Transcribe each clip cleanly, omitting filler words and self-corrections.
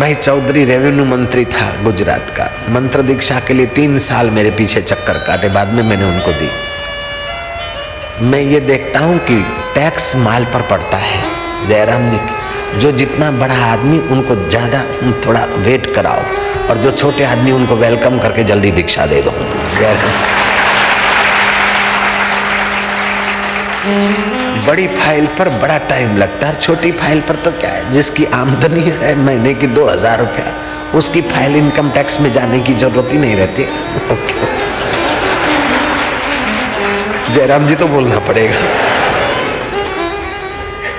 भाई चौधरी रेवेन्यू मंत्री था गुजरात का। मंत्र दीक्षा के लिए 3 साल मेरे पीछे चक्कर काटे, बाद में मैंने उनको दी। मैं ये देखता हूँ कि टैक्स माल पर पड़ता है जयराम जी की। जो जितना बड़ा आदमी उनको ज़्यादा थोड़ा वेट कराओ, और जो छोटे आदमी उनको वेलकम करके जल्दी दीक्षा दे दो। जयराम। बड़ी फाइल पर बड़ा टाइम लगता है, छोटी फाइल पर तो क्या है, जिसकी आमदनी है महीने की 2000 रुपया, उसकी फाइल इनकम टैक्स में जाने की जरूरत ही नहीं रहती। जयराम जी तो बोलना पड़ेगा।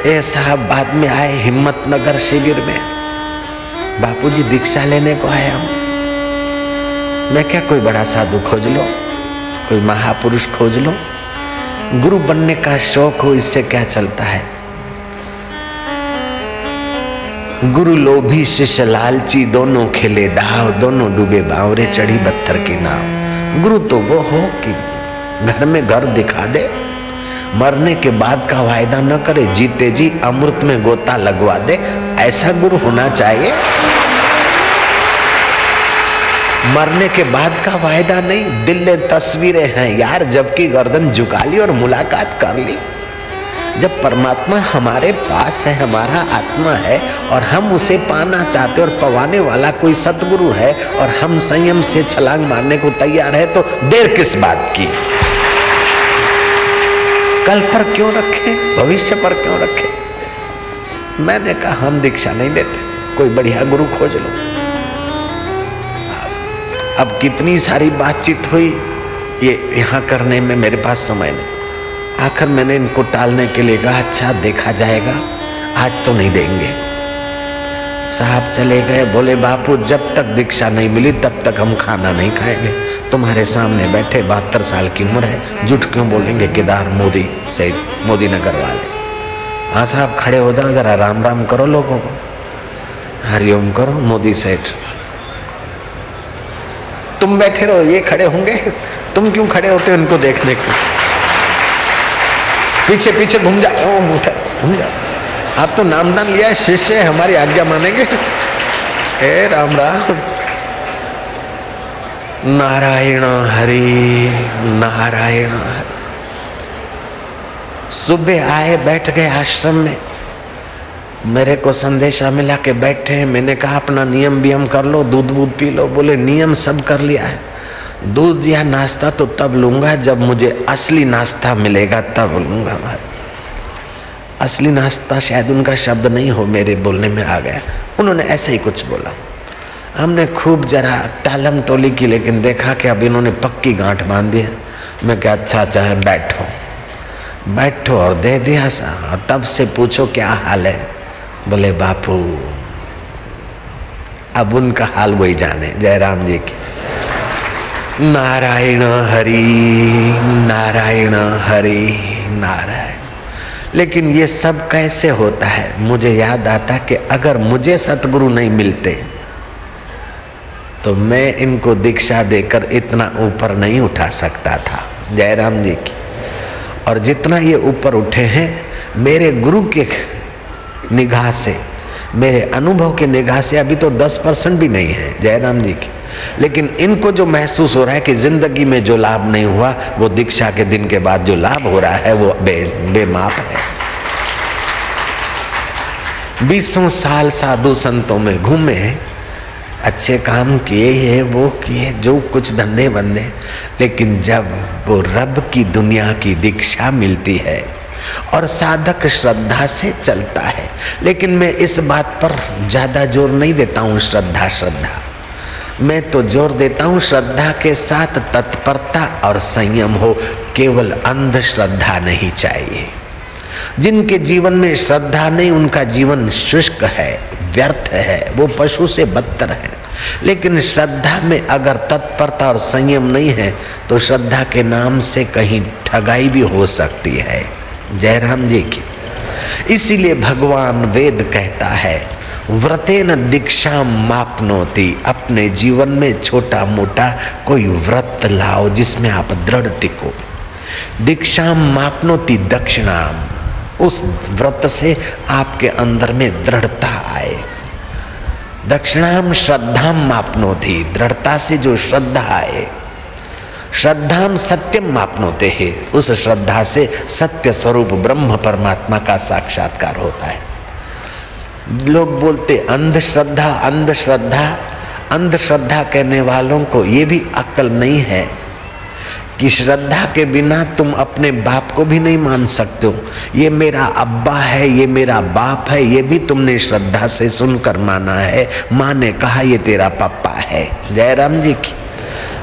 ए साहब बाद में आए हिम्मतनगर शिविर में, बापूजी दीक्षा लेने को आया हूं। मैं क्या, कोई बड़ा साधु खोज लो, कोई महापुरुष खोज लो, गुरु बनने का शौक हो, इससे क्या चलता है। गुरु लोभी शिष्य लालची, दोनों खेले दाव, दोनों डूबे बावरे, चढ़ी पत्थर की नाव। गुरु तो वो हो कि घर में घर दिखा दे, मरने के बाद का वायदा न करे, जीते जी अमृत में गोता लगवा दे, ऐसा गुरु होना चाहिए। मरने के बाद का वायदा नहीं, दिल में तस्वीरें हैं यार, जबकि गर्दन झुका ली और मुलाकात कर ली। जब परमात्मा हमारे पास है, हमारा आत्मा है, और हम उसे पाना चाहते और पवाने वाला कोई सतगुरु है, और हम संयम से छलांग मारने को तैयार है, तो देर किस बात की। कल पर क्यों रखे, भविष्य पर क्यों रखे। मैंने कहा हम दीक्षा नहीं देते, कोई बढ़िया गुरु खोज लो। अब कितनी सारी बातचीत हुई, ये यहाँ करने में मेरे पास समय नहीं। आखिर मैंने इनको टालने के लिए कहा अच्छा देखा जाएगा, आज तो नहीं देंगे। साहब चले गए, बोले बापू जब तक दीक्षा नहीं मिली तब तक हम खाना नहीं खाएंगे। तुम्हारे सामने बैठे 72 साल की उम्र है, झूठ क्यों बोलेंगे। केदार मोदी से मोदी नगर वाले। हाँ साहब खड़े हो जाओ, जरा राम राम करो लोगों को, हरिओम करो। मोदी सेठ तुम बैठे रहो, ये खड़े होंगे, तुम क्यों खड़े होते हो उनको देखने को। पीछे पीछे घूम जाओ, घूम जाओ। आप तो नामदान लिया है, शिष्य हमारी आज्ञा मानेंगे। हे राम राम। नारायण हरि नारायण हरि। सुबह आए, बैठ गए आश्रम में, मेरे को संदेशा मिला के बैठे हैं। मैंने कहा अपना नियम वियम कर लो, दूध वूध पी लो। बोले नियम सब कर लिया है, दूध या नाश्ता तो तब लूंगा जब मुझे असली नाश्ता मिलेगा, तब लूंगा। असली नाश्ता शायद उनका शब्द नहीं हो, मेरे बोलने में आ गया। उन्होंने ऐसे ही कुछ बोला। हमने खूब जरा टालम टोली की, लेकिन देखा कि अब इन्होंने पक्की गांठ बांध दी है। मैं क्या अच्छा चाहे बैठो बैठो, और दे दिया सा। तब से पूछो क्या हाल है, बोले बापू अब उनका हाल वही जाने। जयराम जी की नारायण हरि नारायण हरि नारायण। लेकिन ये सब कैसे होता है, मुझे याद आता कि अगर मुझे सतगुरु नहीं मिलते तो मैं इनको दीक्षा देकर इतना ऊपर नहीं उठा सकता था। जयराम जी की। और जितना ये ऊपर उठे हैं मेरे गुरु के निगाह से, मेरे अनुभव के निगाह से अभी तो 10% भी नहीं है जयराम जी की। लेकिन इनको जो महसूस हो रहा है कि जिंदगी में जो लाभ नहीं हुआ वो दीक्षा के दिन के बाद जो लाभ हो रहा है वो बेमाप है। 20 साल साधु संतों में घूमे, अच्छे काम किए, ये वो किए, जो कुछ धंधे बंदे, लेकिन जब वो रब की दुनिया की दीक्षा मिलती है और साधक श्रद्धा से चलता है। लेकिन मैं इस बात पर ज्यादा जोर नहीं देता हूँ, श्रद्धा मैं तो जोर देता हूँ श्रद्धा के साथ तत्परता और संयम हो, केवल अंधश्रद्धा नहीं चाहिए। जिनके जीवन में श्रद्धा नहीं उनका जीवन शुष्क है, व्यर्थ है, वो पशु से बदतर है। लेकिन श्रद्धा में अगर तत्परता और संयम नहीं है तो श्रद्धा के नाम से कहीं ठगाई भी हो सकती है। जयराम जी की। इसीलिए भगवान वेद कहता है व्रतेन दीक्षा मापनोति। अपने जीवन में छोटा मोटा कोई व्रत लाओ जिसमें आप दृढ़ टिको। दीक्षा मापनोति दक्षिणाम। उस व्रत से आपके अंदर में दृढ़ता आए। दक्षिणाम श्रद्धाम मापनोति, दृढ़ता से जो श्रद्धा आए, श्रद्धाम सत्यम मापनोते है, उस श्रद्धा से सत्य स्वरूप ब्रह्म परमात्मा का साक्षात्कार होता है। लोग बोलते अंधश्रद्धा अंधश्रद्धा, अंधश्रद्धा कहने वालों को ये भी अक्ल नहीं है कि श्रद्धा के बिना तुम अपने बाप को भी नहीं मान सकते हो। ये मेरा अब्बा है, ये मेरा बाप है, ये भी तुमने श्रद्धा से सुनकर माना है। माँ ने कहा ये तेरा पापा है। जयराम जी की।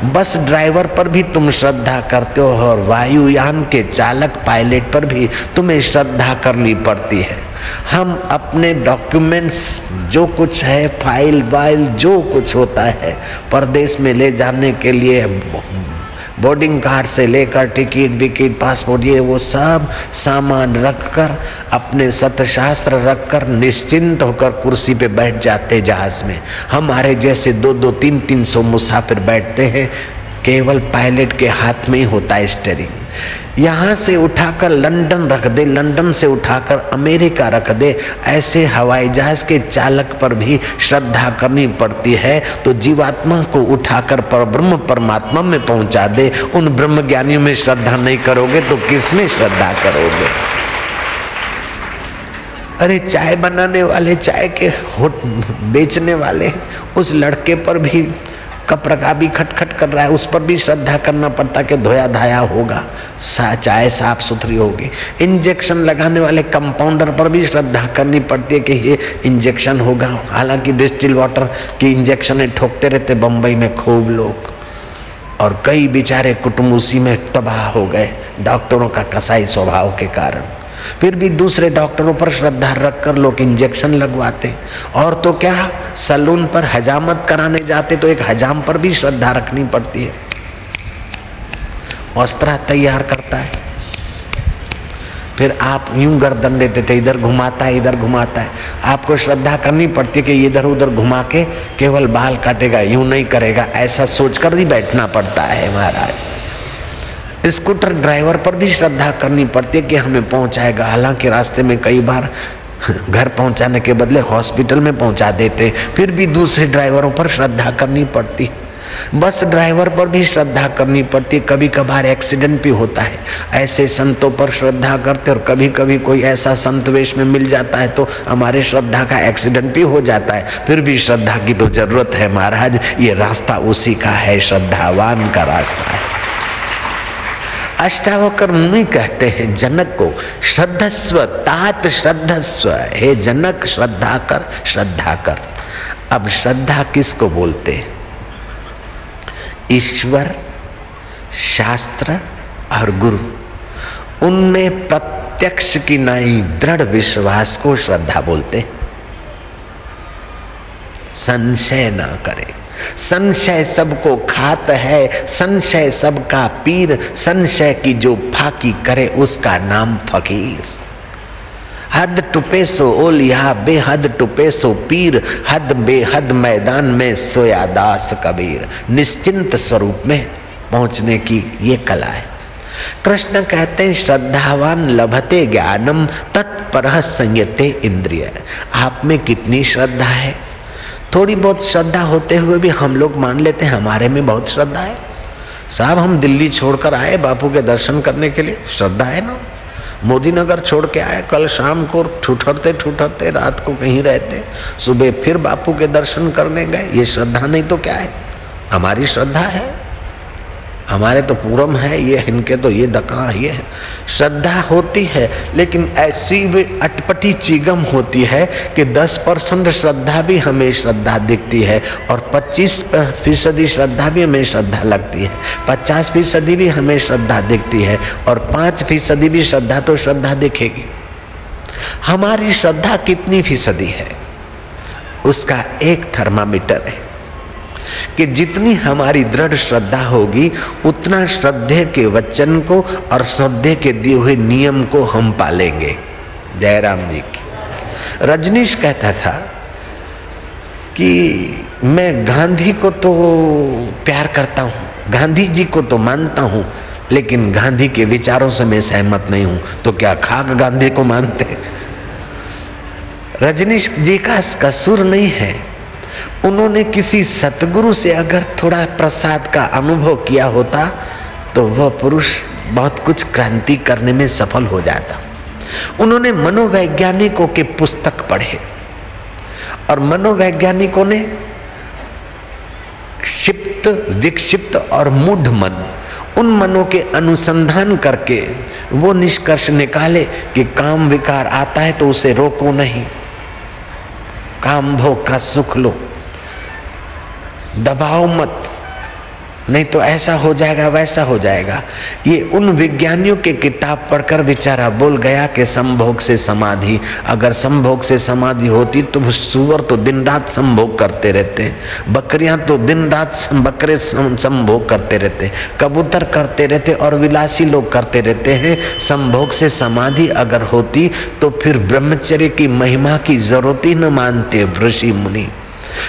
बस ड्राइवर पर भी तुम श्रद्धा करते हो और वायुयान के चालक पायलट पर भी तुम्हें श्रद्धा करनी पड़ती है। हम अपने डॉक्यूमेंट्स जो कुछ है, फाइल वाइल जो कुछ होता है, परदेश में ले जाने के लिए बोर्डिंग कार्ड से लेकर टिकट विकेट पासपोर्ट ये वो सब सामान रखकर, अपने सतशास्त्र रखकर निश्चिंत होकर कुर्सी पे बैठ जाते जहाज में। हमारे जैसे 2-2, 300 मुसाफिर बैठते हैं, केवल पायलट के हाथ में ही होता है स्टीयरिंग। यहाँ से उठाकर लंदन रख दे, लंदन से उठाकर अमेरिका रख दे, ऐसे हवाई जहाज के चालक पर भी श्रद्धा करनी पड़ती है। तो जीवात्मा को उठाकर परब्रह्म परमात्मा में पहुंचा दे, उन ब्रह्म ज्ञानियों में श्रद्धा नहीं करोगे तो किस में श्रद्धा करोगे? अरे चाय बनाने वाले, चाय के बेचने वाले, उस लड़के पर भी कपड़ा का भी खटखट कर रहा है, उस पर भी श्रद्धा करना पड़ता कि धोया धाया होगा, चाय साफ सुथरी होगी। इंजेक्शन लगाने वाले कंपाउंडर पर भी श्रद्धा करनी पड़ती है कि ये इंजेक्शन होगा। हालांकि डिस्टिल वाटर की इंजेक्शन ठोकते रहते बम्बई में खूब लोग, और कई बेचारे कुटुंब उसी में तबाह हो गए डॉक्टरों का कसाई स्वभाव के कारण। फिर भी दूसरे डॉक्टरों पर श्रद्धा रखकर लोग इंजेक्शन लगवाते। और तो क्या, सलून पर हजामत कराने जाते तो एक हजाम पर भी श्रद्धा रखनी पड़ती है। वस्त्र तैयार करता है, फिर आप यूं गर्दन देते थे, इधर घुमाता है इधर घुमाता है, आपको श्रद्धा करनी पड़ती है कि इधर उधर घुमा के केवल बाल काटेगा, यूं नहीं करेगा, ऐसा सोचकर ही बैठना पड़ता है महाराज। स्कूटर ड्राइवर पर भी श्रद्धा करनी पड़ती है कि हमें पहुंचाएगा। हालांकि रास्ते में कई बार घर पहुंचाने के बदले हॉस्पिटल में पहुंचा देते, फिर भी दूसरे ड्राइवरों पर श्रद्धा करनी पड़ती। बस ड्राइवर पर भी श्रद्धा करनी पड़ती। कभी कभार एक्सीडेंट भी होता है, ऐसे संतों पर श्रद्धा करते, और कभी कभी कोई ऐसा संत वेश में मिल जाता है तो हमारे श्रद्धा का एक्सीडेंट भी हो जाता है। फिर भी श्रद्धा की तो जरूरत है महाराज, ये रास्ता उसी का है, श्रद्धावान का रास्ता है। अष्टावक्र मुनि कहते हैं जनक को, श्रद्धस्व तात श्रद्धस्व, हे जनक श्रद्धा कर श्रद्धा कर। अब श्रद्धा किसको बोलते हैं? ईश्वर, शास्त्र और गुरु, उनमें प्रत्यक्ष की नहीं दृढ़ विश्वास को श्रद्धा बोलते। संशय ना करे, संशय सबको खात है, संशय सबका पीर, संशय की जो फाकी करे उसका नाम फकीर। हद टुपे सो ओलिया, बेहद टुपे सो पीर, हद बेहद मैदान में सोया दास कबीर। निश्चिंत स्वरूप में पहुंचने की ये कला है। कृष्ण कहते हैं श्रद्धावान लभते ज्ञानम तत्परः संयते इंद्रिय। आप में कितनी श्रद्धा है? थोड़ी बहुत श्रद्धा होते हुए भी हम लोग मान लेते हैं हमारे में बहुत श्रद्धा है। साहब हम दिल्ली छोड़कर आए बापू के दर्शन करने के लिए, श्रद्धा है ना। मोदी नगर छोड़ के आए, कल शाम को ठुठरते ठुठरते रात को कहीं रहते, सुबह फिर बापू के दर्शन करने गए। ये श्रद्धा नहीं तो क्या है? हमारी श्रद्धा है। हमारे तो पूरम है ये, इनके तो ये दका ये है। श्रद्धा होती है, लेकिन ऐसी भी अटपटी चीगम होती है कि 10% श्रद्धा भी हमें श्रद्धा दिखती है, और 25% श्रद्धा भी हमें श्रद्धा लगती है, 50% भी हमें श्रद्धा दिखती है, और 5% भी श्रद्धा तो श्रद्धा दिखेगी। हमारी श्रद्धा कितनी फीसदी है उसका एक थर्मामीटर है कि जितनी हमारी दृढ़ श्रद्धा होगी उतना श्रद्धे के वचन को और श्रद्धे के दिए हुए नियम को हम पालेंगे। जयराम जी की। रजनीश कहता था कि मैं गांधी को तो प्यार करता हूँ, गांधी जी को तो मानता हूँ, लेकिन गांधी के विचारों से मैं सहमत नहीं हूँ। तो क्या खाक गांधी को मानते? रजनीश जी का कसूर नहीं है, उन्होंने किसी सतगुरु से अगर थोड़ा प्रसाद का अनुभव किया होता तो वह पुरुष बहुत कुछ क्रांति करने में सफल हो जाता। उन्होंने मनोवैज्ञानिकों के पुस्तक पढ़े और मनोवैज्ञानिकों ने क्षिप्त, विक्षिप्त और मूढ़ मन, उन मनों के अनुसंधान करके वो निष्कर्ष निकाले कि काम विकार आता है तो उसे रोको नहीं, काम भोग का सुख लो, दबाओ मत, नहीं तो ऐसा हो जाएगा वैसा हो जाएगा। ये उन विज्ञानियों के किताब पढ़कर बेचारा बोल गया कि संभोग से समाधि, अगर संभोग से समाधि होती तो सूअर तो दिन रात संभोग करते रहते, बकरियां तो दिन रात बकरे संभोग करते रहते, कबूतर करते रहते और विलासी लोग करते रहते हैं। संभोग से समाधि अगर होती तो फिर ब्रह्मचर्य की महिमा की जरूरत ही न मानते ऋषि मुनि।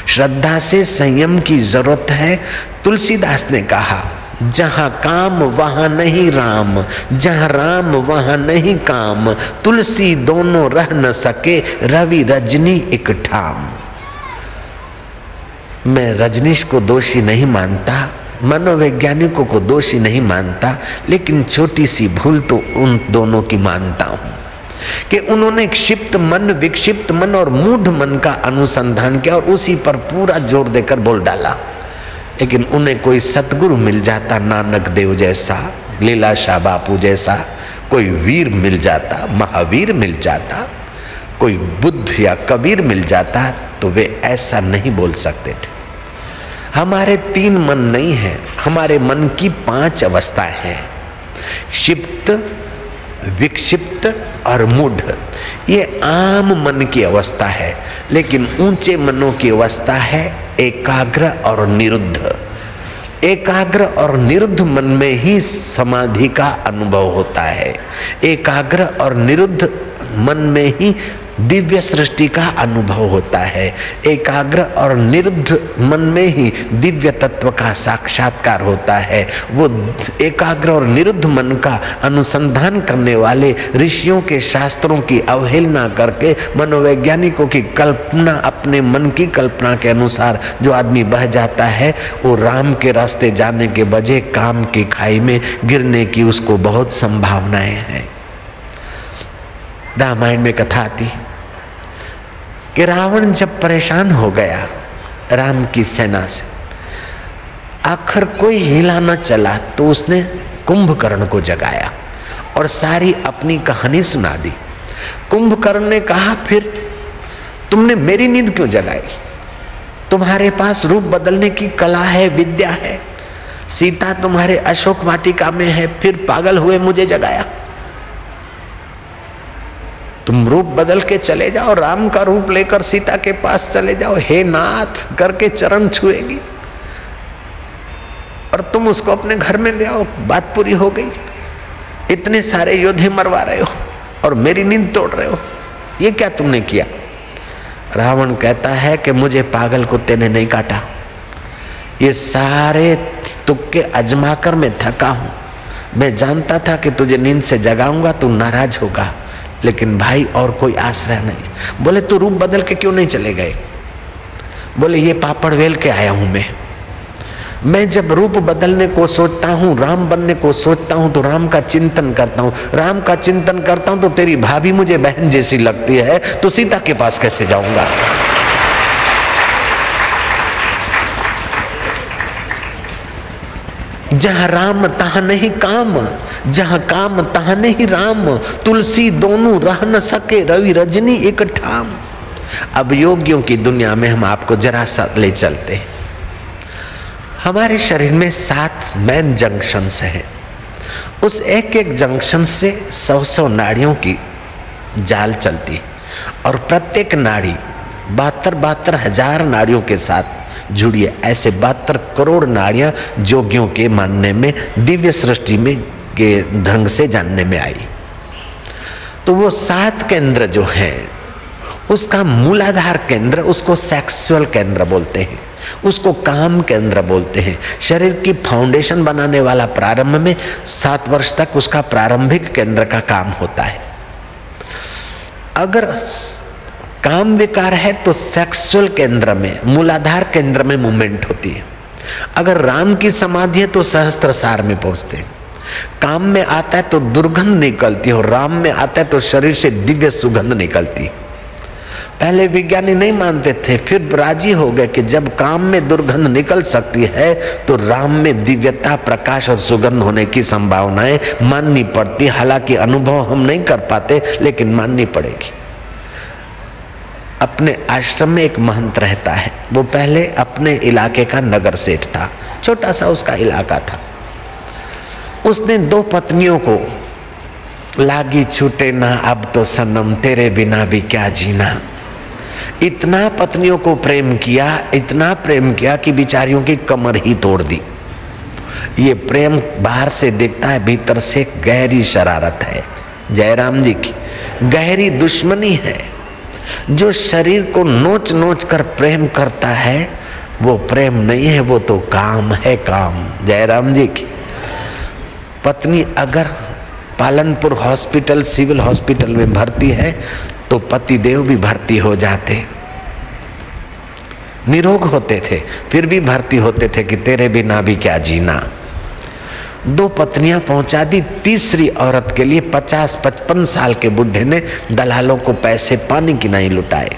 श्रद्धा से संयम की जरूरत है। तुलसीदास ने कहा, जहाँ काम वहाँ नहीं राम, जहाँ राम वहाँ नहीं काम, तुलसी दोनों रह न सके, रवि रजनी एक ठाम। मैं रजनीश को दोषी नहीं मानता, मनोवैज्ञानिकों को दोषी नहीं मानता, लेकिन छोटी सी भूल तो उन दोनों की मानता हूँ कि उन्होंने क्षिप्त मन, विक्षिप्त मन और मूढ़ मन का अनुसंधान किया और उसी पर पूरा जोर देकर बोल डाला। लेकिन उन्हें कोई सतगुरु मिल जाता, नानक देव जैसा, लीलाशाह बापू जैसा, कोई वीर मिल जाता, महावीर मिल जाता, कोई बुद्ध या कबीर मिल जाता तो वे ऐसा नहीं बोल सकते थे। हमारे 3 मन नहीं है, हमारे मन की 5 अवस्थाएं हैं, क्षिप्त, विक्षिप्त और मूढ़। ये आम मन की अवस्था है, लेकिन ऊंचे मनों की अवस्था है एकाग्र और निरुद्ध। एकाग्र और निरुद्ध मन में ही समाधि का अनुभव होता है। एकाग्र और निरुद्ध मन में ही दिव्य सृष्टि का अनुभव होता है। एकाग्र और निरुद्ध मन में ही दिव्य तत्व का साक्षात्कार होता है। वो एकाग्र और निरुद्ध मन का अनुसंधान करने वाले ऋषियों के शास्त्रों की अवहेलना करके मनोवैज्ञानिकों की कल्पना, अपने मन की कल्पना के अनुसार जो आदमी बह जाता है, वो राम के रास्ते जाने के बजाय काम की खाई में गिरने की उसको बहुत संभावनाएं हैं। रामायण में कथा आती कि रावण जब परेशान हो गया राम की सेना से, आखिर कोई हिला न चला तो उसने कुंभकर्ण को जगाया और सारी अपनी कहानी सुना दी। कुंभकर्ण ने कहा, फिर तुमने मेरी नींद क्यों जगाई? तुम्हारे पास रूप बदलने की कला है, विद्या है, सीता तुम्हारे अशोक वाटिका में है, फिर पागल हुए मुझे जगाया। तुम रूप बदल के चले जाओ, राम का रूप लेकर सीता के पास चले जाओ, हे नाथ करके चरण छुएगी और तुम उसको अपने घर में ले आओ, बात पूरी हो गई। इतने सारे योद्धे मरवा रहे हो और मेरी नींद तोड़ रहे हो, ये क्या तुमने किया? रावण कहता है कि मुझे पागल कुत्ते ने नहीं काटा, ये सारे तुक्के अजमाकर मैं थका हूं। मैं जानता था कि तुझे नींद से जगाऊंगा, तू नाराज होगा, लेकिन भाई और कोई आश्रय नहीं। बोले तू रूप बदल के क्यों नहीं चले गए? बोले ये पापड़ वेल के आया हूं मैं जब रूप बदलने को सोचता हूँ, राम बनने को सोचता हूँ तो राम का चिंतन करता हूँ। राम का चिंतन करता हूँ तो तेरी भाभी मुझे बहन जैसी लगती है, तो सीता के पास कैसे जाऊंगा? जहाँ राम तहाँ नहीं काम, जहाँ काम तहाँ नहीं राम, तुलसी दोनों रह न सके, रवि रजनी एक ठाम। अब योगियों की दुनिया में हम आपको जरा सा ले चलते हैं। हमारे शरीर में 7 मेन जंक्शंस हैं। उस एक एक जंक्शन से 100 नाड़ियों की जाल चलती है और प्रत्येक नाड़ी 72 हजार नाड़ियों के साथ जुड़ी है। ऐसे 72 करोड़ नाड़ियां जोगियों के मानने में, दिव्य सृष्टि में के ढंग से जानने में आई। तो वो 7 केंद्र जो हैं, उसका मूलाधार केंद्र, उसको सेक्सुअल केंद्र बोलते हैं, उसको काम केंद्र बोलते हैं। शरीर की फाउंडेशन बनाने वाला प्रारंभ में 7 वर्ष तक उसका प्रारंभिक केंद्र का काम होता है। अगर काम विकार है तो सेक्सुअल केंद्र में, मूलाधार केंद्र में मूवमेंट होती है। अगर राम की समाधि है तो सहस्त्रसार में पहुंचते हैं। काम में आता है तो दुर्गंध निकलती है और राम में आता है तो शरीर से दिव्य सुगंध निकलती है। पहले विज्ञानी नहीं मानते थे, फिर राजी हो गए कि जब काम में दुर्गंध निकल सकती है तो राम में दिव्यता, प्रकाश और सुगंध होने की संभावनाएं माननी पड़ती। हालांकि अनुभव हम नहीं कर पाते, लेकिन माननी पड़ेगी। अपने आश्रम में एक महंत रहता है। वो पहले अपने इलाके का नगर सेठ था, छोटा सा उसका इलाका था। उसने 2 पत्नियों को, लागी छूटे ना अब तो सनम तेरे बिना भी क्या जीना, इतना पत्नियों को प्रेम किया, इतना प्रेम किया कि बिचारियों की कमर ही तोड़ दी। ये प्रेम बाहर से दिखता है, भीतर से गहरी शरारत है। जयराम जी की गहरी दुश्मनी है। जो शरीर को नोच नोच कर प्रेम करता है वो प्रेम नहीं है, वो तो काम है, काम। जयराम जी की पत्नी अगर पालनपुर हॉस्पिटल, सिविल हॉस्पिटल में भर्ती है तो पतिदेव भी भर्ती हो जाते, निरोग होते थे, फिर भी भर्ती होते थे कि तेरे बिना भी क्या जीना। 2 पत्नियां पहुंचा दी। तीसरी औरत के लिए 50-55 साल के बुढ़े ने दलालों को पैसे पानी की नहीं लुटाए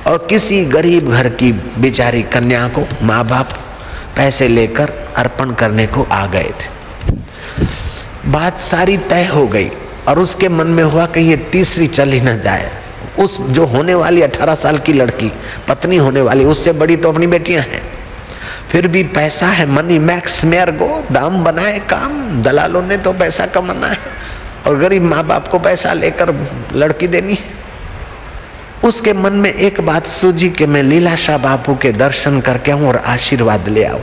और किसी गरीब घर की बेचारी कन्या को माँ बाप पैसे लेकर अर्पण करने को आ गए थे। बात सारी तय हो गई और उसके मन में हुआ कि ये तीसरी चल ही न जाए। उस जो होने वाली 18 साल की लड़की, पत्नी होने वाली, उससे बड़ी तो अपनी बेटियां हैं। फिर भी पैसा है, मनी मैक्स मेयर गो, दाम बनाए काम। दलालों ने तो पैसा कमाना है और गरीब माँ बाप को पैसा लेकर लड़की देनी है। उसके मन में एक बात सूझी कि मैं लीलाशाह बापू के दर्शन करके आऊं और आशीर्वाद ले आऊं।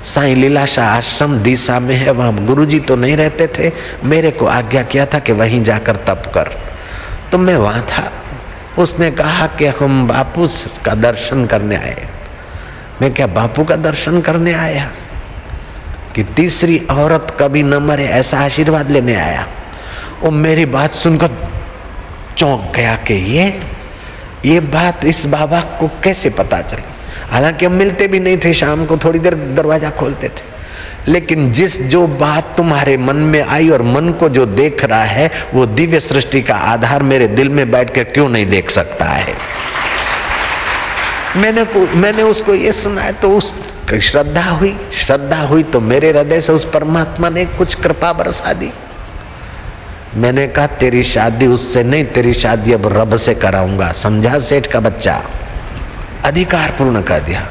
साईं लीलाशाह आश्रम डीसा में है, वहाँ गुरुजी तो नहीं रहते थे, मेरे को आज्ञा किया था कि वहीं जाकर तप कर। तो मैं वहाँ था। उसने कहा कि हम बापू का दर्शन करने आए। मैं क्या बापू का दर्शन करने आया कि तीसरी औरत कभी न मरे ऐसा आशीर्वाद लेने आया? वो मेरी बात सुनकर चौंक गया कि ये बात इस बाबा को कैसे पता चली। हालांकि हम मिलते भी नहीं थे, शाम को थोड़ी देर दरवाजा खोलते थे, लेकिन जो बात तुम्हारे मन में आई और मन को जो देख रहा है वो दिव्य सृष्टि का आधार मेरे दिल में बैठकर क्यों नहीं देख सकता है। मैंने उसको ये सुनाया तो उस श्रद्धा हुई तो मेरे हृदय से उस परमात्मा ने कुछ कृपा बरसा दी। मैंने कहा तेरी शादी उससे नहीं, तेरी शादी अब रब से कराऊंगा। समझा सेठ का बच्चा, अधिकार पूर्ण कर दिया।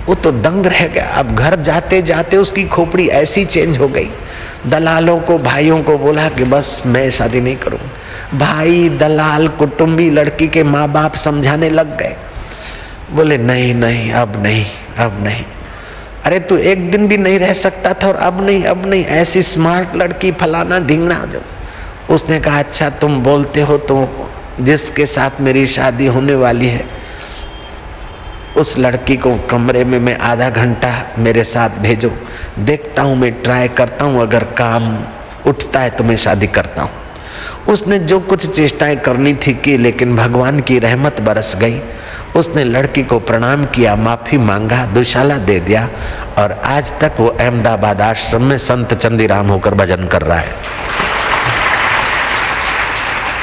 वो तो दंग रह गया। अब घर जाते जाते उसकी खोपड़ी ऐसी चेंज हो गई। दलालों को, भाइयों को बोला कि बस मैं शादी नहीं करूँगा। भाई, दलाल, कुटुंबी लड़की के माँ बाप समझाने लग गए। बोले नहीं नहीं, अब नहीं, अब नहीं। अरे तू एक दिन भी नहीं रह सकता था और अब नहीं, ऐसी स्मार्ट लड़की, फलाना ढिंगना। जब उसने कहा अच्छा तुम बोलते हो तो जिसके साथ मेरी शादी होने वाली है उस लड़की को कमरे में मैं आधा घंटा मेरे साथ भेजो, देखता हूँ, मैं ट्राई करता हूँ, अगर काम उठता है तो मैं शादी करता हूँ। उसने जो कुछ चेष्टाएं करनी थी की, लेकिन भगवान की रहमत बरस गई। उसने लड़की को प्रणाम किया, माफी मांगा, दुशाला दे दिया और आज तक वो अहमदाबाद आश्रम में संत चंदीराम होकर भजन कर रहा है।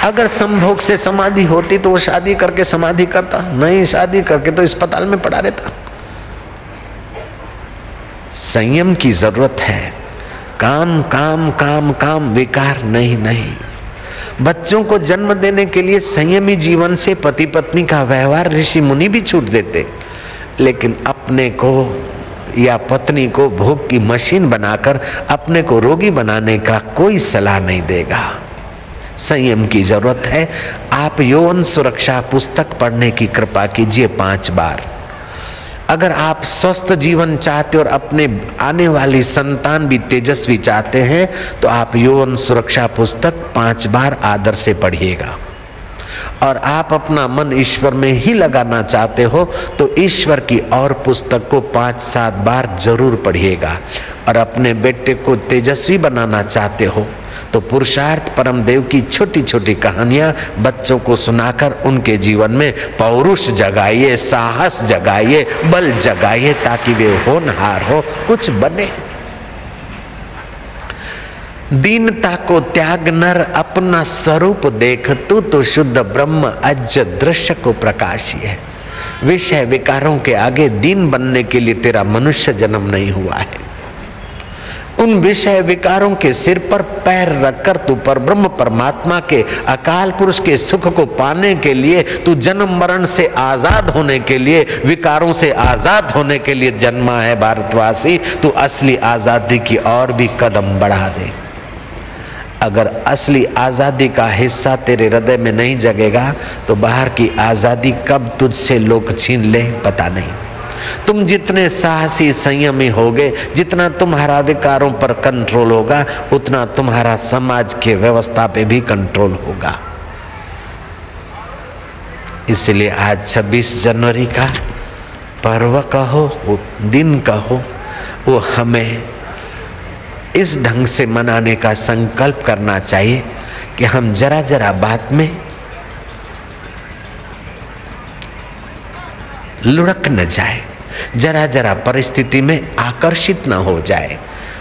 अगर संभोग से समाधि होती तो वो शादी करके समाधि करता, नहीं शादी करके तो अस्पताल में पड़ा रहता। संयम की जरूरत है। काम काम काम काम, विकार नहीं। बच्चों को जन्म देने के लिए संयमी जीवन से पति पत्नी का व्यवहार ऋषि मुनि भी छूट देते, लेकिन अपने को या पत्नी को भोग की मशीन बनाकर अपने को रोगी बनाने का कोई सलाह नहीं देगा। संयम की जरूरत है। आप यौन सुरक्षा पुस्तक पढ़ने की कृपा कीजिए 5 बार। अगर आप स्वस्थ जीवन चाहते और अपने आने वाली संतान भी तेजस्वी चाहते हैं तो आप यौन सुरक्षा पुस्तक 5 बार आदर से पढ़िएगा। और आप अपना मन ईश्वर में ही लगाना चाहते हो तो ईश्वर की और पुस्तक को 5-7 बार जरूर पढ़िएगा। और अपने बेटे को तेजस्वी बनाना चाहते हो तो पुरुषार्थ परमदेव की छोटी छोटी कहानियां बच्चों को सुनाकर उनके जीवन में पौरुष जगाइए, साहस जगाइए, बल जगाइए, ताकि वे होनहार हो, कुछ बने। दीनता को त्याग नर अपना स्वरूप देख, तू तो शुद्ध ब्रह्म अज दृश्य को प्रकाशी है। विषय विकारों के आगे दीन बनने के लिए तेरा मनुष्य जन्म नहीं हुआ है। उन विषय विकारों के सिर पर पैर रखकर तू पर ब्रह्म परमात्मा के अकाल पुरुष के सुख को पाने के लिए, तू जन्म मरण से आजाद होने के लिए, विकारों से आजाद होने के लिए जन्मा है भारतवासी। तू असली आजादी की और भी कदम बढ़ा दे। अगर असली आजादी का हिस्सा तेरे हृदय में नहीं जगेगा तो बाहर की आजादी कब तुझसे लोग छीन ले पता नहीं। तुम जितने साहसी संयमी होगे, जितना तुम्हारा विकारों पर कंट्रोल होगा, उतना तुम्हारा समाज के व्यवस्था पे भी कंट्रोल होगा। इसलिए आज 26 जनवरी का पर्व कहो, वो दिन कहो, वो हमें इस ढंग से मनाने का संकल्प करना चाहिए कि हम जरा जरा बात में लुढ़क न जाए, जरा जरा परिस्थिति में आकर्षित न हो जाए।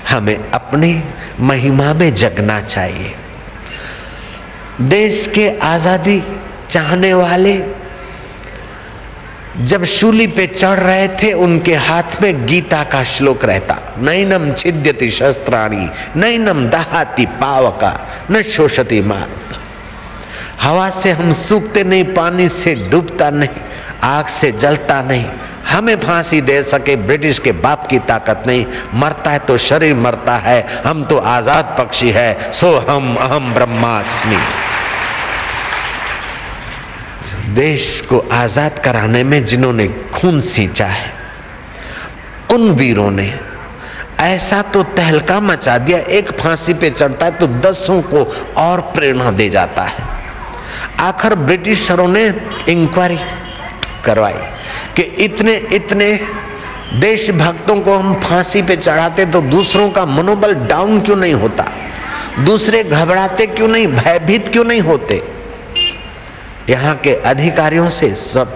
हमें अपनी महिमा में जगना चाहिए। देश के आजादी चाहने वाले जब शूली पे चढ़ रहे थे, उनके हाथ में गीता का श्लोक रहता, नैनम छिद्यति शस्त्राणि नैनम दहाति पावका न शोषति मात। हवा से हम सूखते नहीं, पानी से डूबता नहीं, आग से जलता नहीं। हमें फांसी दे सके ब्रिटिश के बाप की ताकत नहीं। मरता है तो शरीर मरता है, हम तो आजाद पक्षी है। सो हम अहम ब्रह्मास्मि। देश को आजाद कराने में जिन्होंने खून सींचा है, उन वीरों ने ऐसा तो तहलका मचा दिया, एक फांसी पे चढ़ता है तो 10 को और प्रेरणा दे जाता है। आखिर ब्रिटिशरों ने इंक्वायरी करवाई कि इतने इतने देशभक्तों को हम फांसी पे चढ़ाते तो दूसरों का मनोबल डाउन क्यों नहीं होता, दूसरे घबराते क्यों नहीं, भयभीत क्यों नहीं होते। यहाँ के अधिकारियों से सब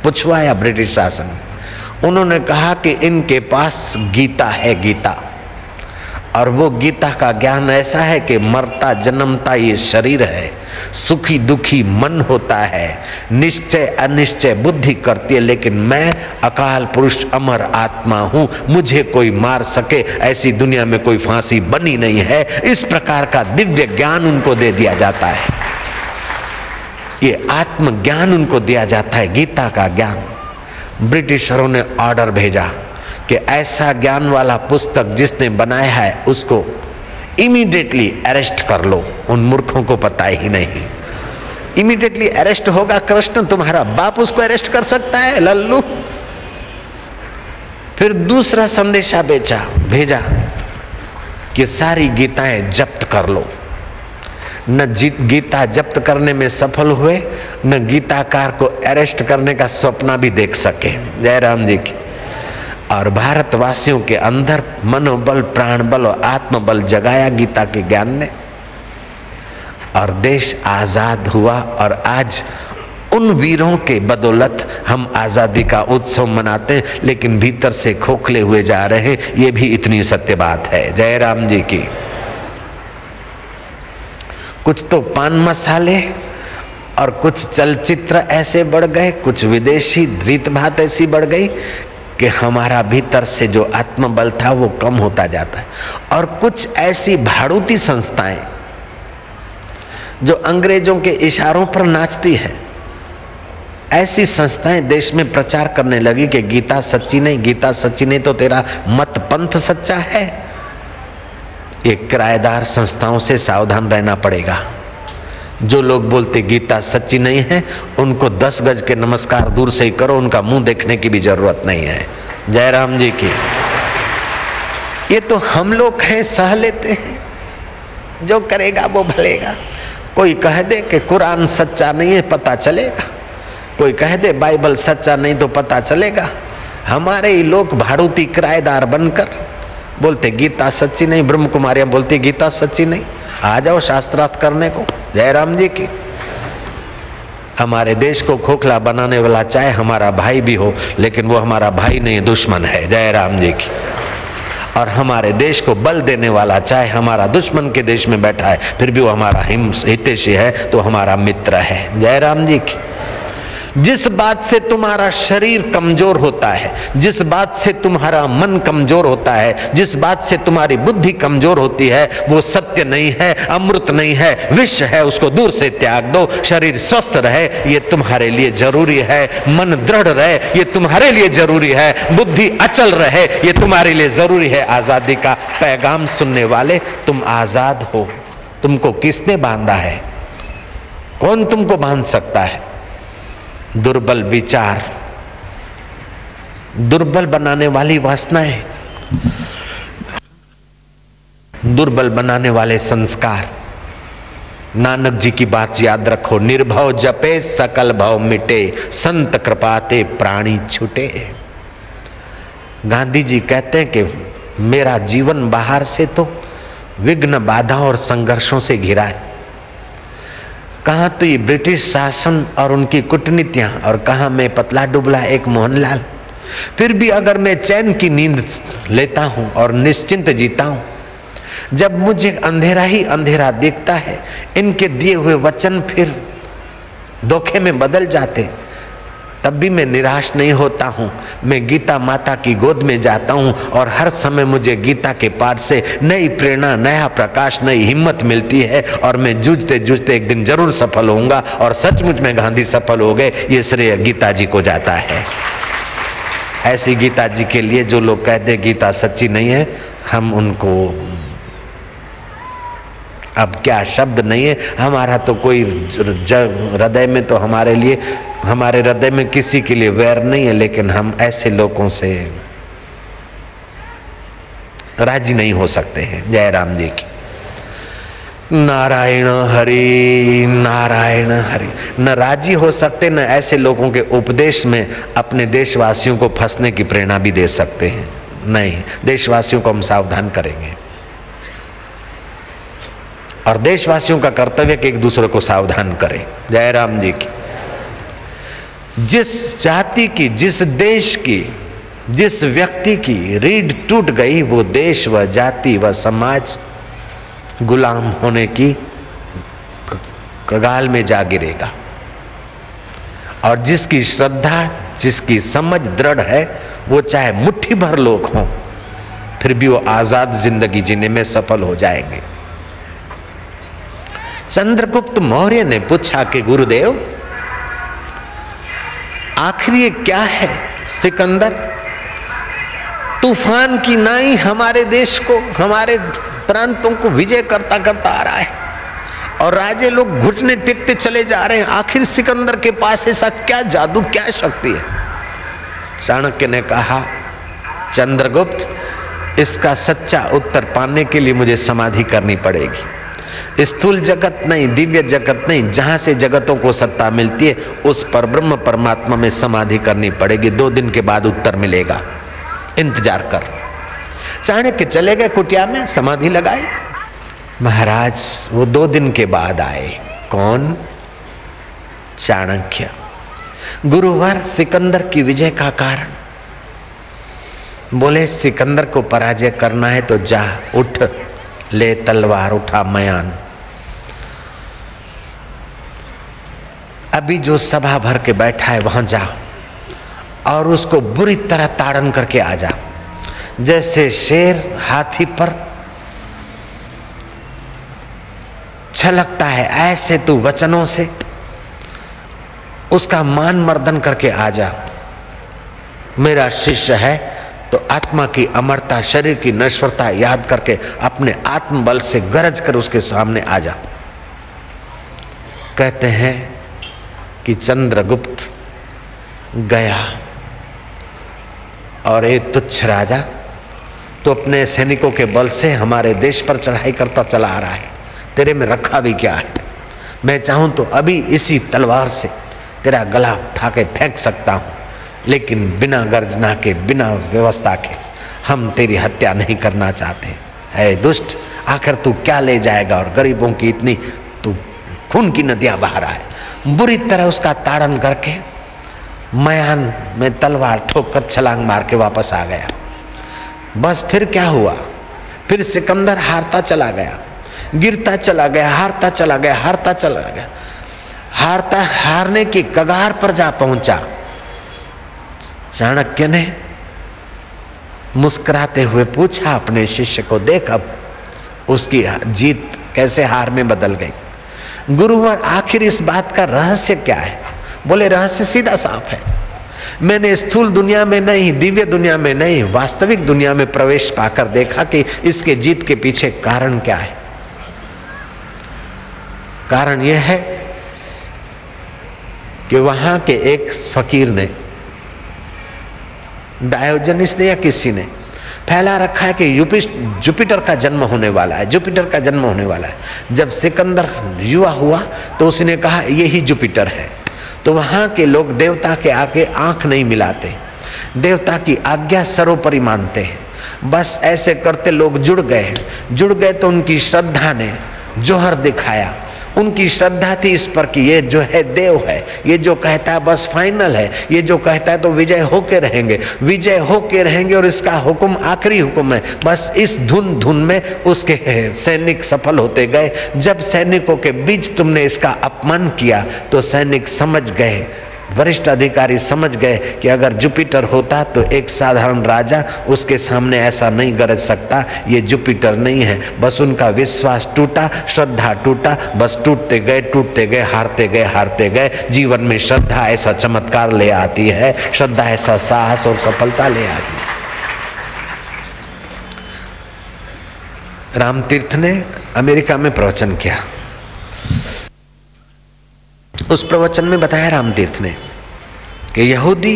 पूछवाया ब्रिटिश शासन, उन्होंने कहा कि इनके पास गीता है, गीता, और वो गीता का ज्ञान ऐसा है कि मरता जन्मता ये शरीर है, सुखी दुखी मन होता है, निश्चय अनिश्चय बुद्धि करती है, लेकिन मैं अकाल पुरुष अमर आत्मा हूँ, मुझे कोई मार सके ऐसी दुनिया में कोई फांसी बनी नहीं है। इस प्रकार का दिव्य ज्ञान उनको दे दिया जाता है, ये आत्मज्ञान उनको दिया जाता है, गीता का ज्ञान। ब्रिटिशरों ने ऑर्डर भेजा कि ऐसा ज्ञान वाला पुस्तक जिसने बनाया है उसको इमीडिएटली अरेस्ट कर लो। उन मूर्खों को पता ही नहीं, इमीडिएटली अरेस्ट होगा कृष्ण, तुम्हारा बाप उसको अरेस्ट कर सकता है लल्लू। फिर दूसरा संदेशा भेजा कि सारी गीताएं जब्त कर लो। न गीता जब्त करने में सफल हुए, न गीताकार को अरेस्ट करने का सपना भी देख सके। जय राम जी की। और भारतवासियों के अंदर मनोबल, प्राण बल और आत्मबल जगाया गीता के ज्ञान ने, और देश आजाद हुआ। और आज उन वीरों के बदौलत हम आजादी का उत्सव मनाते हैं, लेकिन भीतर से खोखले हुए जा रहे हैं, ये भी इतनी सत्य बात है। जय राम जी की। कुछ तो पान मसाले और कुछ चलचित्र ऐसे बढ़ गए, कुछ विदेशी रीत भात ऐसी बढ़ गई कि हमारा भीतर से जो आत्मबल था वो कम होता जाता है। और कुछ ऐसी भाड़ूती संस्थाएं जो अंग्रेजों के इशारों पर नाचती है, ऐसी संस्थाएं देश में प्रचार करने लगी कि गीता सच्ची नहीं, गीता सच्ची नहीं तो तेरा मत पंथ सच्चा है। ये किराएदार संस्थाओं से सावधान रहना पड़ेगा। जो लोग बोलते गीता सच्ची नहीं है, उनको 10 गज के नमस्कार दूर से ही करो, उनका मुंह देखने की भी जरूरत नहीं है। जय राम जी की। ये तो हम लोग हैं, सह लेते हैं, जो करेगा वो भलेगा। कोई कह दे कि कुरान सच्चा नहीं है, पता चलेगा। कोई कह दे बाइबल सच्चा नहीं तो पता चलेगा। हमारे ही लोग भाड़ूती किराएदार बनकर बोलते गीता सच्ची नहीं, ब्रह्म कुमारियां बोलती गीता सच्ची नहीं। आ जाओ शास्त्रार्थ करने को। जयराम जी की। हमारे देश को खोखला बनाने वाला चाहे हमारा भाई भी हो, लेकिन वो हमारा भाई नहीं, दुश्मन है। जयराम जी की। और हमारे देश को बल देने वाला चाहे हमारा दुश्मन के देश में बैठा है, फिर भी वो हमारा हितैषी है, तो हमारा मित्र है। जयराम जी की। जिस बात से तुम्हारा शरीर कमजोर होता है, जिस बात से तुम्हारा मन कमजोर होता है, जिस बात से तुम्हारी बुद्धि कमजोर होती है, वो सत्य नहीं है, अमृत नहीं है, विष है, उसको दूर से त्याग दो। शरीर स्वस्थ रहे ये तुम्हारे लिए जरूरी है, मन दृढ़ रहे ये तुम्हारे लिए जरूरी है, बुद्धि अचल रहे ये तुम्हारे लिए जरूरी है। आजादी का पैगाम सुनने वाले, तुम आजाद हो। तुमको किसने बांधा है? कौन तुमको बांध सकता है? दुर्बल विचार, दुर्बल बनाने वाली वासनाएं, दुर्बल बनाने वाले संस्कार। नानक जी की बात याद रखो, निर्भव जपे सकल भव मिटे, संत कृपाते प्राणी छूटे। गांधी जी कहते हैं कि मेरा जीवन बाहर से तो विघ्न, बाधा और संघर्षों से घिरा है। कहाँ तो ये ब्रिटिश शासन और उनकी कूटनीतियां, और कहाँ मैं पतला डुबला एक मोहनलाल। फिर भी अगर मैं चैन की नींद लेता हूं और निश्चिंत जीता हूं, जब मुझे अंधेरा ही अंधेरा दिखता है, इनके दिए हुए वचन फिर धोखे में बदल जाते, तब भी मैं निराश नहीं होता हूँ। मैं गीता माता की गोद में जाता हूँ और हर समय मुझे गीता के पाठ से नई प्रेरणा, नया प्रकाश, नई हिम्मत मिलती है, और मैं जूझते जूझते एक दिन जरूर सफल होऊंगा। और सचमुच में गांधी सफल हो गए, ये श्रेय गीता जी को जाता है। ऐसी गीता जी के लिए जो लोग कहते गीता सच्ची नहीं है, हम उनको अब क्या शब्द नहीं है। हमारा तो कोई हृदय में तो हमारे लिए, हमारे हृदय में किसी के लिए वैर नहीं है, लेकिन हम ऐसे लोगों से राजी नहीं हो सकते हैं। जयराम जी की। नारायण हरि नारायण हरि। न राजी हो सकते, न ऐसे लोगों के उपदेश में अपने देशवासियों को फंसने की प्रेरणा भी दे सकते हैं। नहीं, देशवासियों को हम सावधान करेंगे, और देशवासियों का कर्तव्य कि एक दूसरे को सावधान करें। जयराम जी की। जिस जाति की, जिस देश की, जिस व्यक्ति की रीढ़ टूट गई, वो देश व जाति व समाज गुलाम होने की कगाल में जा गिरेगा। और जिसकी श्रद्धा, जिसकी समझ दृढ़ है, वो चाहे मुट्ठी भर लोग हों, फिर भी वो आजाद जिंदगी जीने में सफल हो जाएंगे। चंद्रगुप्त मौर्य ने पूछा कि गुरुदेव, आखिर ये क्या है? सिकंदर तूफान की नाई हमारे देश को, हमारे प्रांतों को विजय करता करता आ रहा है, और राजे लोग घुटने टेकते चले जा रहे हैं। आखिर सिकंदर के पास ऐसा क्या जादू, क्या शक्ति है? चाणक्य ने कहा, चंद्रगुप्त, इसका सच्चा उत्तर पाने के लिए मुझे समाधि करनी पड़ेगी। स्थूल जगत नहीं, दिव्य जगत नहीं, जहां से जगतों को सत्ता मिलती है, उस पर ब्रह्म परमात्मा में समाधि करनी पड़ेगी। 2 दिन के बाद उत्तर मिलेगा, इंतजार कर। चाणक्य चले गए कुटिया में, समाधि लगाई। महाराज वो 2 दिन के बाद आए। कौन? चाणक्य। गुरुवार सिकंदर की विजय का कारण। बोले सिकंदर को पराजय करना है तो जा, उठ, ले तलवार, उठा मयान। अभी जो सभा भर के बैठा है वहां जा और उसको बुरी तरह ताड़न करके आ जा। जैसे शेर हाथी पर छलकता है, ऐसे तू वचनों से उसका मान मर्दन करके आ जा। मेरा शिष्य है तो आत्मा की अमरता, शरीर की नश्वरता याद करके अपने आत्मबल से गरज कर उसके सामने आ जा। कहते हैं कि चंद्रगुप्त गया और एक तुच्छ राजा तो अपने सैनिकों के बल से हमारे देश पर चढ़ाई करता चला आ रहा है। तेरे में रखा भी क्या है? मैं चाहूं तो अभी इसी तलवार से तेरा गला उठा के फेंक सकता हूं, लेकिन बिना गर्जना के, बिना व्यवस्था के हम तेरी हत्या नहीं करना चाहते। है दुष्ट, आखिर तू क्या ले जाएगा, और गरीबों की इतनी तू खून की नदियां बहा रहा है। बुरी तरह उसका ताड़न करके मयान में तलवार ठोक कर छलांग मार के वापस आ गया। बस फिर क्या हुआ, फिर सिकंदर हारता चला गया, गिरता चला गया, हारता चला गया, हारता चला गया, हारने की कगार पर जा पहुंचा। चाणक्य ने मुस्कुराते हुए पूछा अपने शिष्य को, देख अब उसकी जीत कैसे हार में बदल गई। गुरुवर आखिर इस बात का रहस्य क्या है? बोले रहस्य सीधा साफ है, मैंने स्थूल दुनिया में नहीं, दिव्य दुनिया में नहीं, वास्तविक दुनिया में प्रवेश पाकर देखा कि इसके जीत के पीछे कारण क्या है। कारण यह है कि वहां के एक फकीर ने, डायोजनिस ने या किसी ने फैला रखा है कि जुपिटर का जन्म होने वाला है, जुपिटर का जन्म होने वाला है। जब सिकंदर युवा हुआ तो उसने कहा यही जुपिटर है। तो वहां के लोग देवता के आगे आंख नहीं मिलाते, देवता की आज्ञा सर्वोपरि मानते हैं। बस ऐसे करते लोग जुड़ गए तो उनकी श्रद्धा ने जौहर दिखाया। उनकी श्रद्धा थी इस पर कि ये जो है देव है, ये जो कहता है बस फाइनल है, ये जो कहता है तो विजय होके रहेंगे और इसका हुक्म आखिरी हुक्म है। बस इस धुन में उसके सैनिक सफल होते गए। जब सैनिकों के बीच तुमने इसका अपमान किया तो सैनिक समझ गए, वरिष्ठ अधिकारी समझ गए कि अगर जुपिटर होता तो एक साधारण राजा उसके सामने ऐसा नहीं गरज सकता, ये जुपिटर नहीं है। बस उनका विश्वास टूटा, श्रद्धा टूटा, बस टूटते गए, हारते गए। जीवन में श्रद्धा ऐसा चमत्कार ले आती है, श्रद्धा ऐसा साहस और सफलता ले आती है। रामतीर्थ ने अमेरिका में प्रवचन किया। उस प्रवचन में बताया रामतीर्थ ने कि यहूदी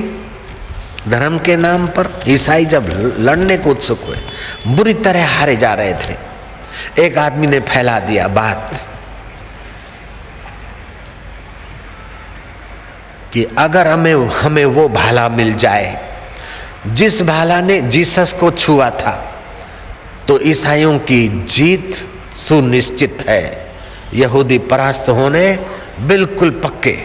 धर्म के नाम पर ईसाई जब लड़ने को उत्सुक हुए, बुरी तरह हारे जा रहे थे, एक आदमी ने फैला दिया बात कि अगर हमें वो भाला मिल जाए जिस भाला ने जीसस को छुआ था तो ईसाइयों की जीत सुनिश्चित है, यहूदी परास्त होने बिल्कुल पक्के।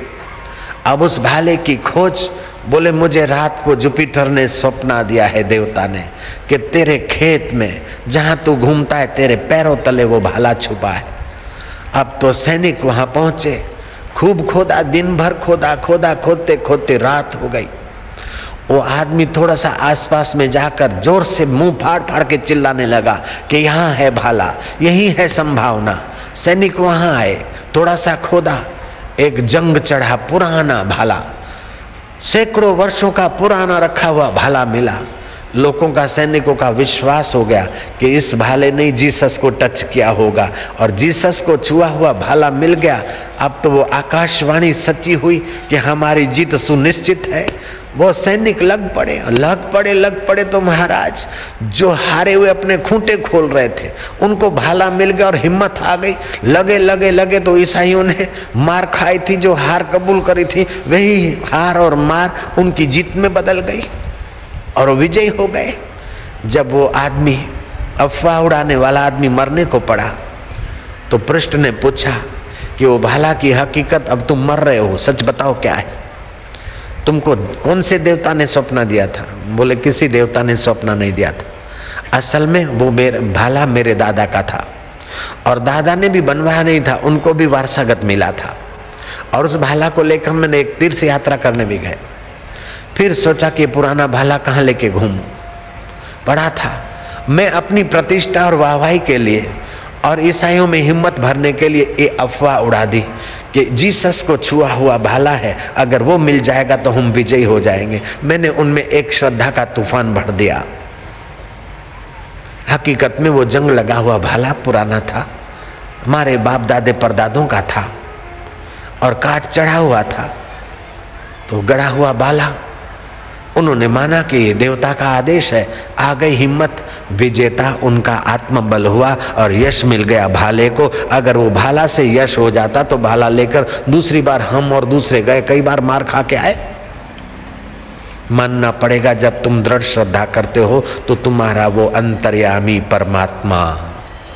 अब उस भाले की खोज, बोले मुझे रात को जुपिटर ने सपना दिया है, देवता ने, कि तेरे खेत में जहां तू घूमता है तेरे पैरों तले वो भाला छुपा है। अब तो सैनिक वहां पहुंचे, खूब खोदा, दिन भर खोदते रात हो गई। वो आदमी थोड़ा सा आसपास में जाकर जोर से मुंह फाड़ के चिल्लाने लगा कि यहाँ है भाला, यही है संभावना। सैनिक वहां आए, थोड़ा सा खोदा, एक जंग चढ़ा, पुराना भाला, सैकड़ों वर्षों का पुराना रखा हुआ भाला मिला। लोगों का, सैनिकों का विश्वास हो गया कि इस भाले ने जीसस को टच किया होगा, और जीसस को छुआ हुआ भाला मिल गया। अब तो वो आकाशवाणी सच्ची हुई कि हमारी जीत सुनिश्चित है। वो सैनिक लग पड़े तो महाराज जो हारे हुए अपने खूंटे खोल रहे थे उनको भाला मिल गया और हिम्मत आ गई। लगे तो ईसाइयों ने मार खाई थी, जो हार कबूल करी थी वही हार और मार उनकी जीत में बदल गई और विजयी हो गए। जब वो आदमी, अफवाह उड़ाने वाला आदमी मरने को पड़ा तो पृष्ठ ने पूछा कि वो भाला की हकीकत, अब तुम मर रहे हो, सच बताओ क्या है, तुमको कौन से देवता ने सपना दिया था? बोले किसी देवता ने सपना नहीं दिया था, असल में वो भाला मेरे दादा का था और दादा ने भी बनवाया नहीं था, उनको भी वारसागत मिला था। और उस भाला को लेकर मैंने एक तीर्थ यात्रा करने भी गए। फिर सोचा कि पुराना भाला कहाँ लेके घूमूं, पड़ा था। मैं अपनी प्रतिष्ठा और वाहवाही के लिए और ईसाइयों में हिम्मत भरने के लिए ये अफवाह उड़ा दी कि जीसस को छुआ हुआ भाला है, अगर वो मिल जाएगा तो हम विजयी हो जाएंगे। मैंने उनमें एक श्रद्धा का तूफान भर दिया। हकीकत में वो जंग लगा हुआ भाला पुराना था, हमारे बाप दादे परदादों का था और काट चढ़ा हुआ था। तो गड़ा हुआ भाला उन्होंने माना कि ये देवता का आदेश है, आ गई हिम्मत, विजेता उनका आत्मबल हुआ और यश मिल गया भाले को। अगर वो भाला से यश हो जाता तो भाला लेकर दूसरी बार हम और दूसरे गए, कई बार मार खा के आए। मानना पड़ेगा, जब तुम दृढ़ श्रद्धा करते हो तो तुम्हारा वो अंतर्यामी परमात्मा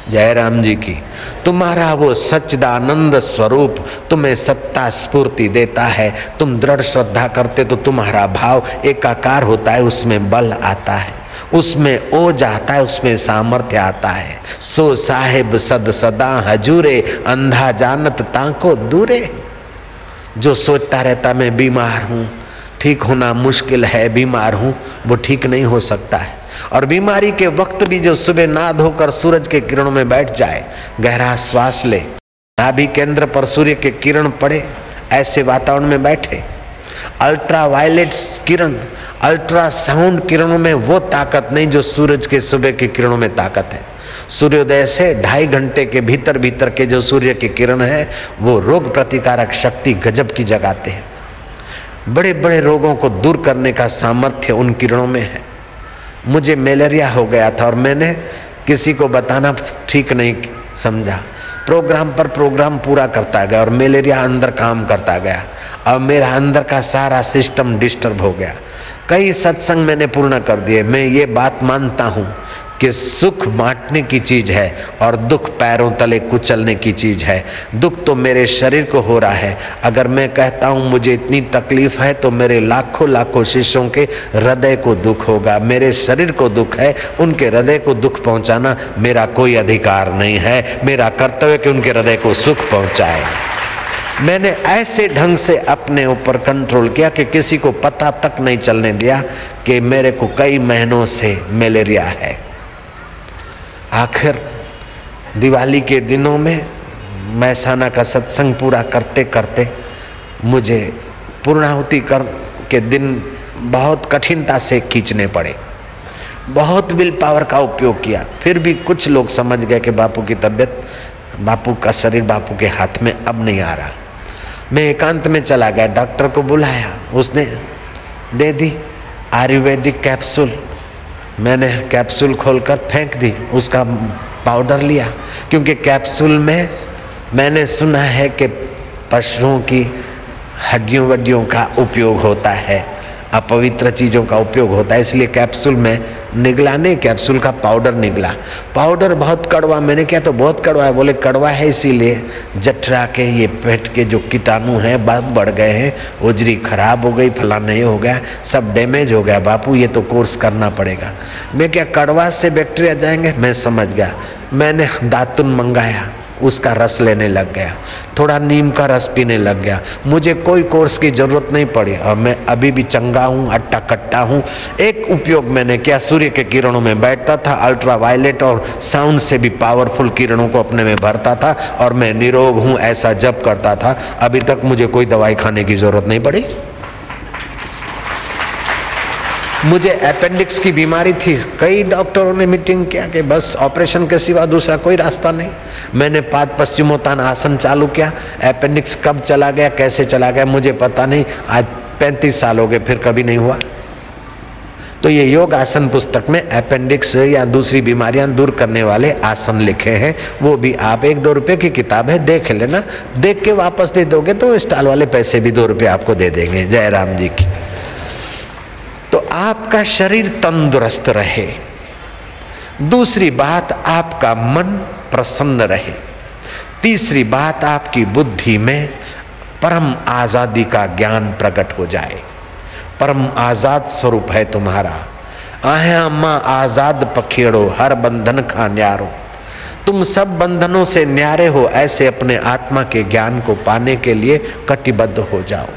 जय राम जी की। तुम्हारा वो सच्चिदानंद स्वरूप तुम्हें सत्ता स्फूर्ति देता है। तुम दृढ़ श्रद्धा करते तो तुम्हारा भाव एकाकार होता है, उसमें बल आता है, उसमें ओज आता है, उसमें सामर्थ्य आता है। सो साहेब सद सदा हजूरे, अंधा जानत ताको दूरे। जो सोचता रहता मैं बीमार हूँ, ठीक होना मुश्किल है, बीमार हूँ, वो ठीक नहीं हो सकता है। और बीमारी के वक्त भी जो सुबह नहा धोकर सूरज के किरणों में बैठ जाए, गहरा श्वास ले, नाभि केंद्र पर सूर्य के किरण पड़े, ऐसे वातावरण में बैठे, अल्ट्रा वायलेट किरण, अल्ट्रा साउंड किरणों में वो ताकत नहीं जो सूरज के सुबह की किरणों में ताकत है। सूर्योदय से 2.5 घंटे के भीतर भीतर के जो सूर्य की किरण है वो रोग प्रतिकारक शक्ति गजब की जगाते हैं। बड़े बड़े रोगों को दूर करने का सामर्थ्य उन किरणों में है। मुझे मलेरिया हो गया था और मैंने किसी को बताना ठीक नहीं समझा, प्रोग्राम पर प्रोग्राम पूरा करता गया और मलेरिया अंदर काम करता गया। अब मेरा अंदर का सारा सिस्टम डिस्टर्ब हो गया। कई सत्संग मैंने पूर्ण कर दिए। मैं ये बात मानता हूँ कि सुख बांटने की चीज है और दुख पैरों तले कुचलने की चीज है। दुख तो मेरे शरीर को हो रहा है। अगर मैं कहता हूँ मुझे इतनी तकलीफ है तो मेरे लाखों लाखों शिष्यों के हृदय को दुख होगा। मेरे शरीर को दुख है, उनके हृदय को दुख पहुँचाना मेरा कोई अधिकार नहीं है। मेरा कर्तव्य कि उनके हृदय को सुख पहुँचाए। मैंने ऐसे ढंग से अपने ऊपर कंट्रोल किया कि किसी को पता तक नहीं चलने दिया कि मेरे को कई महीनों से मलेरिया है। आखिर दिवाली के दिनों में मैसाना का सत्संग पूरा करते करते मुझे पूर्णाहुति कर के दिन बहुत कठिनता से खींचने पड़े। बहुत विल पावर का उपयोग किया, फिर भी कुछ लोग समझ गए कि बापू की तबीयत, बापू का शरीर बापू के हाथ में अब नहीं आ रहा। मैं एकांत में चला गया, डॉक्टर को बुलाया, उसने दे दी आयुर्वेदिक कैप्सूल। मैंने कैप्सूल खोलकर फेंक दी, उसका पाउडर लिया, क्योंकि कैप्सूल में मैंने सुना है कि पशुओं की हड्डियों वड्डियों का उपयोग होता है, अपवित्र चीज़ों का उपयोग होता है, इसलिए कैप्सूल में निगला नहीं, कैप्सूल का पाउडर निगला। पाउडर बहुत कड़वा, मैंने क्या तो बहुत कड़वा है। बोले कड़वा है इसीलिए जठरा के ये पेट के जो कीटाणु हैं बहुत बढ़ गए हैं, उजरी खराब हो गई, फलाना नहीं हो गया, सब डैमेज हो गया। बापू ये तो कोर्स करना पड़ेगा। मैं क्या कड़वा से बैक्टीरिया जाएंगे, मैं समझ गया। मैंने दातुन मंगाया, उसका रस लेने लग गया, थोड़ा नीम का रस पीने लग गया। मुझे कोई कोर्स की जरूरत नहीं पड़ी और मैं अभी भी चंगा हूँ, अट्टा कट्टा हूँ। एक उपयोग मैंने किया, सूर्य के किरणों में बैठता था, अल्ट्रा वायलेट और साउंड से भी पावरफुल किरणों को अपने में भरता था और मैं निरोग हूँ ऐसा जप करता था। अभी तक मुझे कोई दवाई खाने की जरूरत नहीं पड़ी। मुझे अपेंडिक्स की बीमारी थी, कई डॉक्टरों ने मीटिंग किया कि बस ऑपरेशन के सिवा दूसरा कोई रास्ता नहीं। मैंने पाद पश्चिमोत्तान आसन चालू किया। अपेंडिक्स कब चला गया, कैसे चला गया मुझे पता नहीं। आज 35 साल हो गए, फिर कभी नहीं हुआ। तो ये योग आसन पुस्तक में अपेंडिक्स या दूसरी बीमारियां दूर करने वाले आसन लिखे हैं, वो भी आप 1-2 रुपये की किताब है, देख लेना। देख के वापस दे दोगे तो स्टॉल वाले पैसे भी 2 रुपये आपको दे देंगे। जय राम जी की। तो आपका शरीर तंदुरुस्त रहे, दूसरी बात आपका मन प्रसन्न रहे, तीसरी बात आपकी बुद्धि में परम आजादी का ज्ञान प्रकट हो जाए। परम आजाद स्वरूप है तुम्हारा। आहे अम्मा आजाद पखेड़ो, हर बंधन का न्यारो। तुम सब बंधनों से न्यारे हो, ऐसे अपने आत्मा के ज्ञान को पाने के लिए कटिबद्ध हो जाओ।